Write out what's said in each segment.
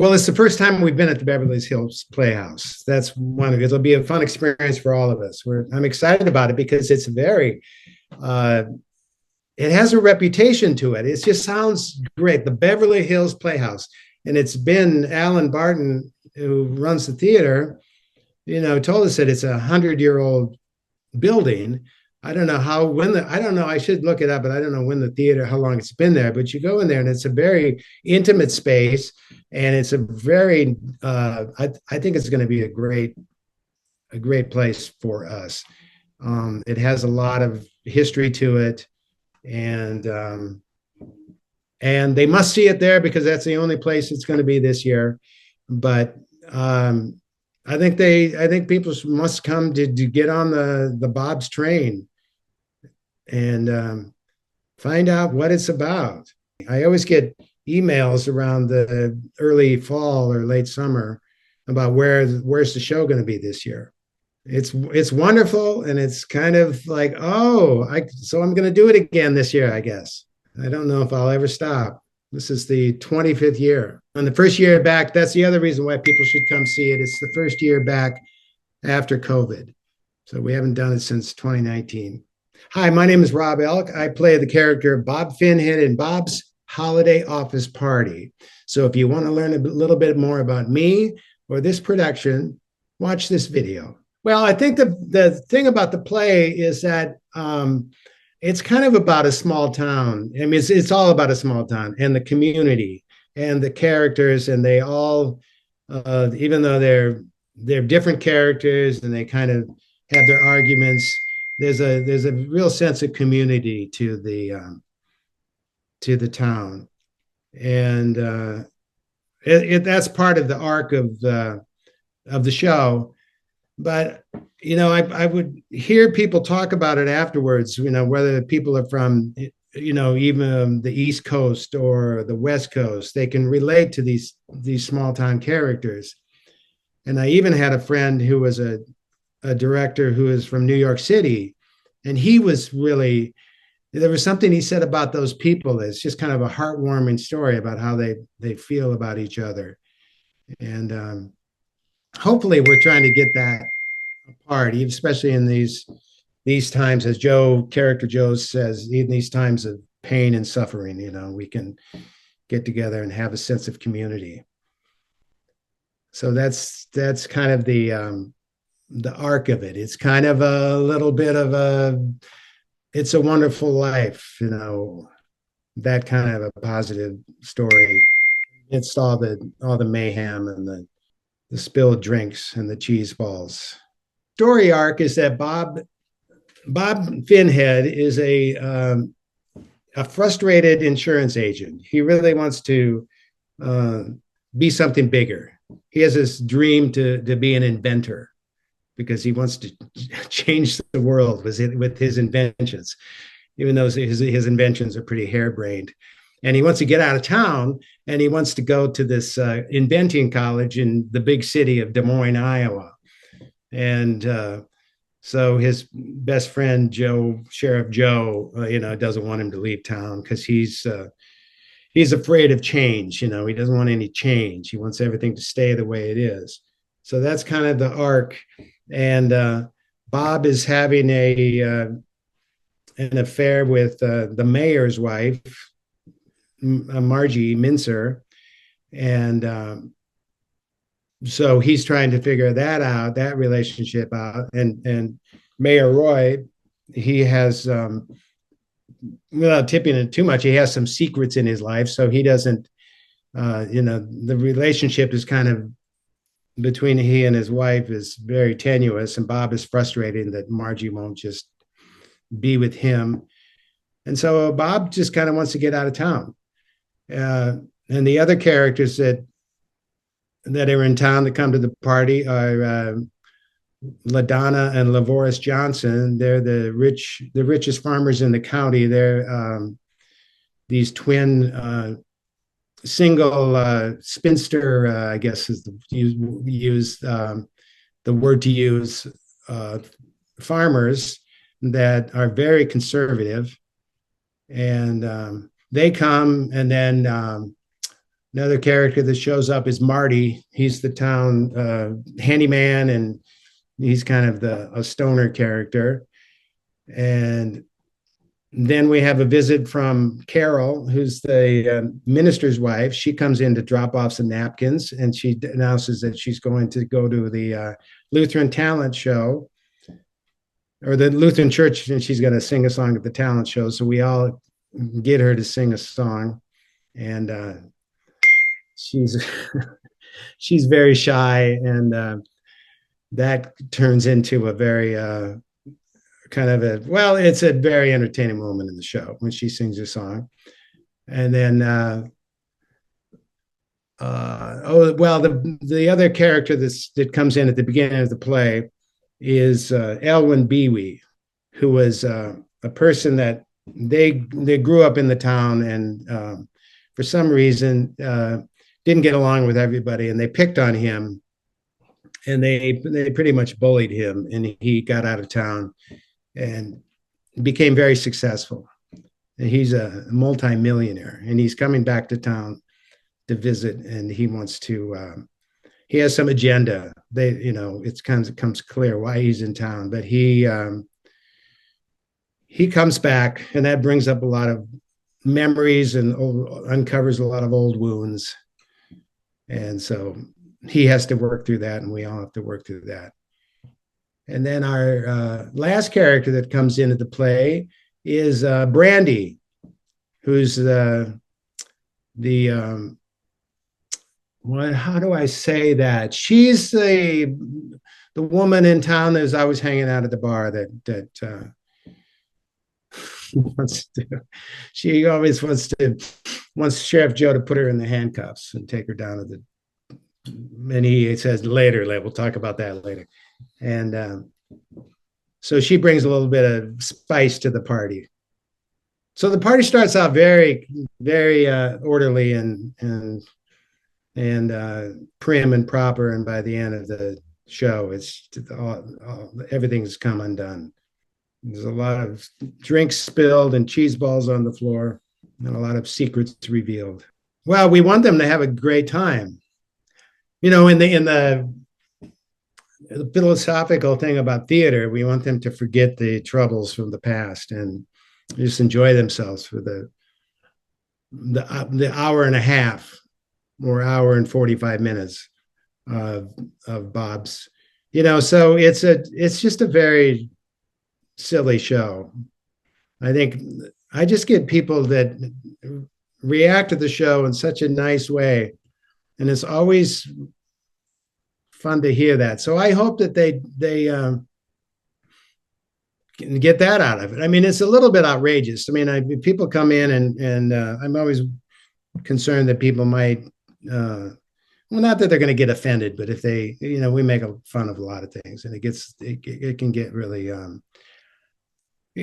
Well, it's the first time we've been at the Beverly Hills Playhouse. That's one of it. It'll be a fun experience for all of us. I'm excited about it because it's uh, it has a reputation to it. It just sounds great. The Beverly Hills Playhouse. And it's been Alan Barton, who runs the theater, told us that it's 100-year-old building. I don't know I don't know, I should look it up, but I don't know how long it's been there. But you go in there and it's a very intimate space. And it's a very, I think it's going to be a great place for us. It has a lot of history to it. And they must see it there because that's the only place it's going to be this year. But I think people must come to get on the Bob's train and find out what it's about. I always get emails around the early fall or late summer about where's the show going to be this year. It's wonderful, and it's kind of like, so I'm going to do it again this year, I guess. I don't know if I'll ever stop. This is the 25th year. And the first year back, that's the other reason why people should come see it. It's the first year back after COVID. So we haven't done it since 2019. Hi, my name is Rob Elk. I play the character Bob Finhead in Bob's Holiday Office Party. So if you want to learn a little bit more about me or this production, watch this video. Well, I think the thing about the play is that it's kind of about a small town. I mean, it's all about a small town and the community and the characters, and they all, even though they're different characters and they kind of have their arguments, there's a real sense of community to the town, and that's part of the arc of the show. But I would hear people talk about it afterwards, whether people are from even the East Coast or the West Coast, they can relate to these small town characters. And I even had a friend who was a director who is from New York City, and there was something he said about those people that's just kind of a heartwarming story about how they feel about each other. And hopefully we're trying to get that apart, especially in these times, as character Joe says, in these times of pain and suffering, we can get together and have a sense of community. So that's kind of the arc of it. It's kind of a little bit of It's a Wonderful Life, that kind of a positive story. It's all the mayhem and the spilled drinks and the cheese balls. Story arc is that Bob Finhead is a frustrated insurance agent. He really wants to be something bigger. He has this dream to be an inventor because he wants to change the world with his inventions, even though his inventions are pretty harebrained. And he wants to get out of town, and he wants to go to this inventing college in the big city of Des Moines, Iowa. And so his best friend, Sheriff Joe, doesn't want him to leave town because he's afraid of change. He doesn't want any change. He wants everything to stay the way it is. So that's kind of the arc. And Bob is having an affair with the mayor's wife, Margie Mincer, and so he's trying to figure that relationship out. And Mayor Roy, he has, without tipping it too much, he has some secrets in his life, so he doesn't, the relationship is kind of between he and his wife is very tenuous, and Bob is frustrated that Margie won't just be with him. And so Bob just kind of wants to get out of town. And the other characters that are in town that come to the party are LaDonna and Lavoris Johnson. They're the richest farmers in the county. They're these twin single spinster, I guess is the word to use, farmers that are very conservative. And they come, and then Another character that shows up is Marty. He's the town handyman, and he's kind of a stoner character. And then we have a visit from Carol, who's the minister's wife. She comes in to drop off some napkins, and she announces that she's going to go to the Lutheran talent show, or the Lutheran church, and she's going to sing a song at the talent show. So we all get her to sing a song, and she's she's very shy, and that turns into a very kind of it's a very entertaining moment in the show when she sings a song. And then the other character that comes in at the beginning of the play is Elwin Bewey, who was a person that they grew up in the town, and for some reason didn't get along with everybody, and they picked on him, and they pretty much bullied him, and he got out of town and became very successful. And he's a multimillionaire, and he's coming back to town to visit, and he wants to he has some agenda. It comes clear why he's in town, but he comes back, and that brings up a lot of memories and uncovers a lot of old wounds. And so he has to work through that, and we all have to work through that. And then our last character that comes into the play is Brandy, who's how do I say that? She's the woman in town that's always hanging out at the bar that she always wants Sheriff Joe to put her in the handcuffs and take her down to the, and he says later, we'll talk about that later. And so she brings a little bit of spice to the party. So the party starts out very, very orderly and prim and proper, and by the end of the show, it's everything's come undone. There's a lot of drinks spilled and cheese balls on the floor, and a lot of secrets revealed. Well, we want them to have a great time. In the philosophical thing about theater, we want them to forget the troubles from the past and just enjoy themselves for the hour and a half or hour and 45 minutes of Bob's. So it's just a very silly show. I think I just get people that react to the show in such a nice way, and it's always fun to hear that. So I hope that they can get that out of it. I mean, it's a little bit outrageous. I mean, people come in and I'm always concerned that people might, well, not that they're going to get offended, but if they, we make fun of a lot of things, and it can get really,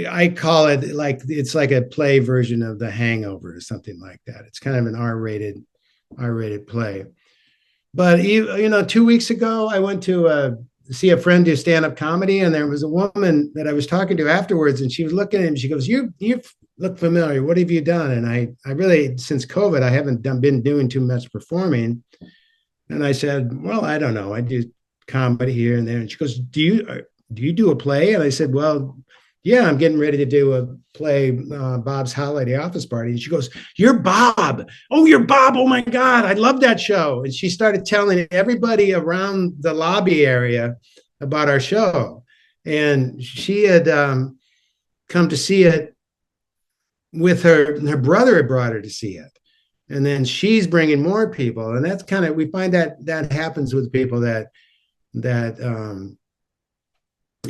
I call it it's like a play version of The Hangover or something like that. It's kind of an R-rated play. But 2 weeks ago, I went to see a friend do stand-up comedy, and there was a woman that I was talking to afterwards, and she was looking at him. She goes, "You look familiar. What have you done?" And I really, since COVID, I haven't been doing too much performing. And I said, "Well, I don't know. I do comedy here and there." And she goes, "Do you do a play?" And I said, "Well, yeah, I'm getting ready to do a play, Bob's Holiday Office Party." And she goes, "You're Bob. Oh, you're Bob. Oh my God, I love that show." And she started telling everybody around the lobby area about our show. And she had come to see it with her brother had brought her to see it. And then she's bringing more people. And that's we find that happens with people that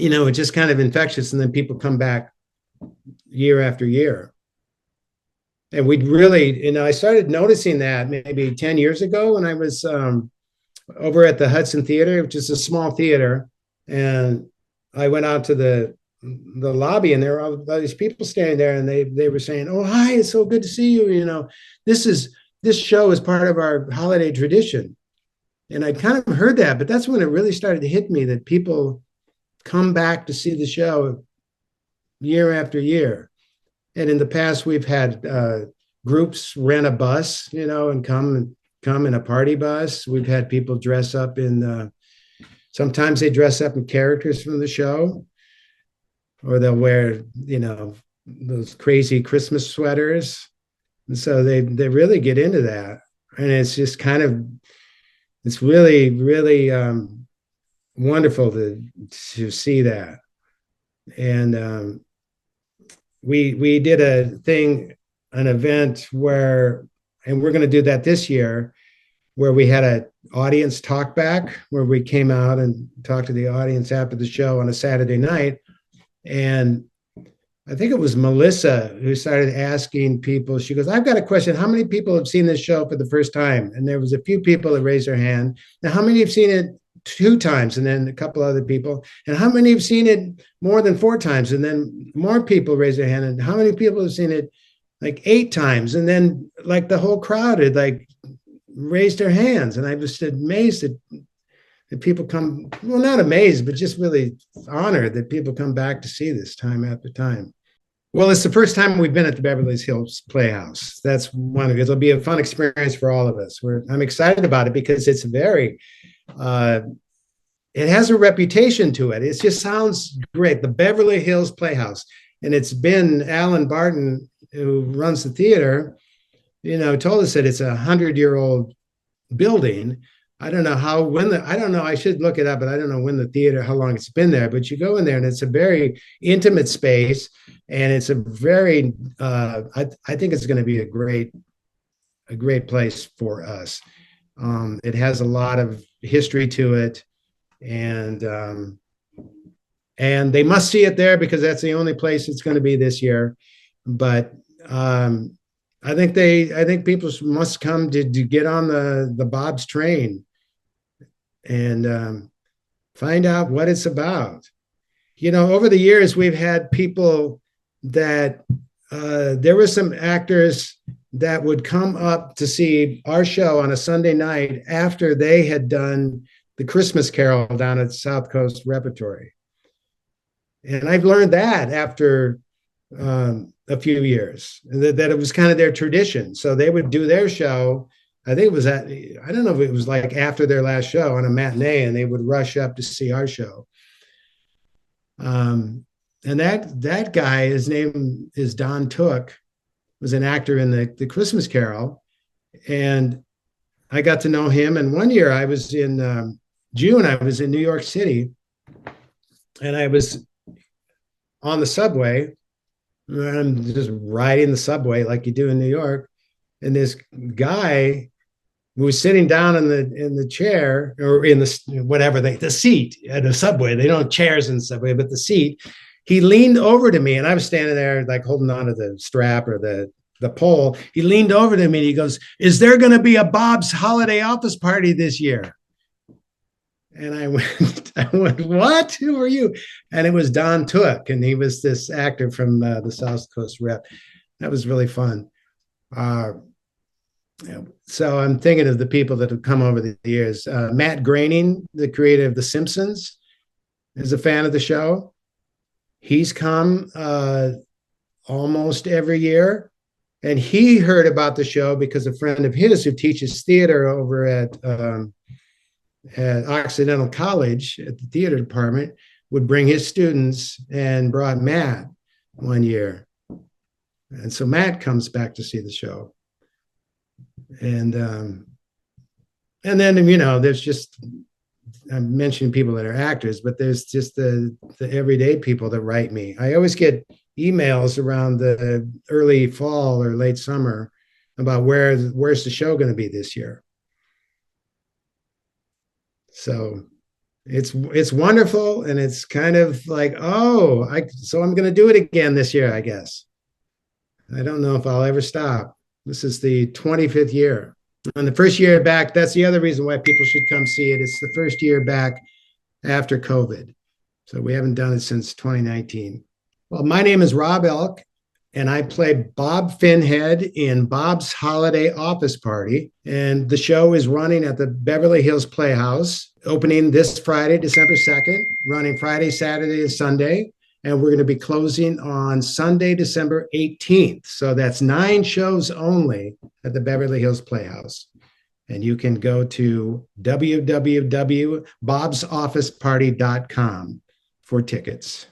it's just kind of infectious, and then people come back year after year. And we'd really, I started noticing that maybe 10 years ago when I was over at the Hudson Theater, which is a small theater. And I went out to the lobby, and there were all these people standing there, and they were saying, "Oh, hi, it's so good to see you. This show is part of our holiday tradition." And I kind of heard that, but that's when it really started to hit me that people come back to see the show year after year. And in the past, we've had groups rent a bus, and come come in a party bus. We've had people dress up in, sometimes they dress up in characters from the show, or they'll wear, those crazy Christmas sweaters. And so they really get into that. And it's just it's really, really wonderful to see that. And we did an event where, and we're going to do that this year, where we had an audience talk back, where we came out and talked to the audience after the show on a Saturday night. And I think it was Melissa who started asking people, she goes, I've got a question. How many people have seen this show for the first time? And there was a few people that raised their hand. Now, how many have seen it 2 times? And then a couple other people. And how many have seen it more than 4 times? And then more people raised their hand. And how many people have seen it like 8 times? And then like the whole crowd had like raised their hands. And I was amazed that people come, well, not amazed, but just really honored that people come back to see this time after time. Well, it's the first time we've been at the Beverly Hills Playhouse. That's one of it. It'll be a fun experience for all of us. I'm excited about it because it's it has a reputation to it. It just sounds great. The Beverly Hills Playhouse. And it's been Alan Barton, who runs the theater, told us that it's a 100-year-old building. I don't know I don't know, I should look it up, but I don't know how long it's been there, but you go in there and it's a very intimate space, and it's a very, I think it's going to be a great place for us. It has a lot of history to it, and they must see it there because that's the only place it's going to be this year. But I think people must come to get on the Bob's train and find out what it's about. Over the years, we've had people that there were some actors that would come up to see our show on a Sunday night after they had done the Christmas Carol down at South Coast Repertory. And I've learned that after a few years, that it was kind of their tradition. So they would do their show. I think it was I don't know if it was like after their last show on a matinee, and they would rush up to see our show. And that guy, his name is Don Took, was an actor in the Christmas Carol. And I got to know him. And one year I was in June, I was in New York City, and I was on the subway. I'm just riding the subway like you do in New York. And this guy who was sitting down in the chair, or in the seat at a subway. They don't have chairs in the subway, but the seat. He leaned over to me, and I was standing there like holding on to the strap or the pole. He leaned over to me and he goes, "Is there going to be a Bob's Holiday Office Party this year?" And I went, "What? Who are you?" And it was Don Took, and he was this actor from the South Coast Rep. That was really fun. So I'm thinking of the people that have come over the years. Matt Groening, the creator of The Simpsons, is a fan of the show. He's come almost every year. And he heard about the show because a friend of his who teaches theater over at Occidental College at the theater department would bring his students, and brought Matt one year. And so Matt comes back to see the show. And then, there's just, I'm mentioning people that are actors, but there's just the everyday people that write me. I always get emails around the early fall or late summer about where's the show going to be this year. So it's wonderful, and it's kind of like, so I'm going to do it again this year, I guess. I don't know if I'll ever stop. This is the 25th year. And the first year back, that's the other reason why people should come see it. It's the first year back after COVID. So we haven't done it since 2019. Well, my name is Rob Elk, and I play Bob Finhead in Bob's Holiday Office Party. And the show is running at the Beverly Hills Playhouse, opening this Friday, December 2nd, running Friday, Saturday, and Sunday. And we're going to be closing on Sunday, December 18th. So that's 9 shows only at the Beverly Hills Playhouse. And you can go to www.bobsofficeparty.com for tickets.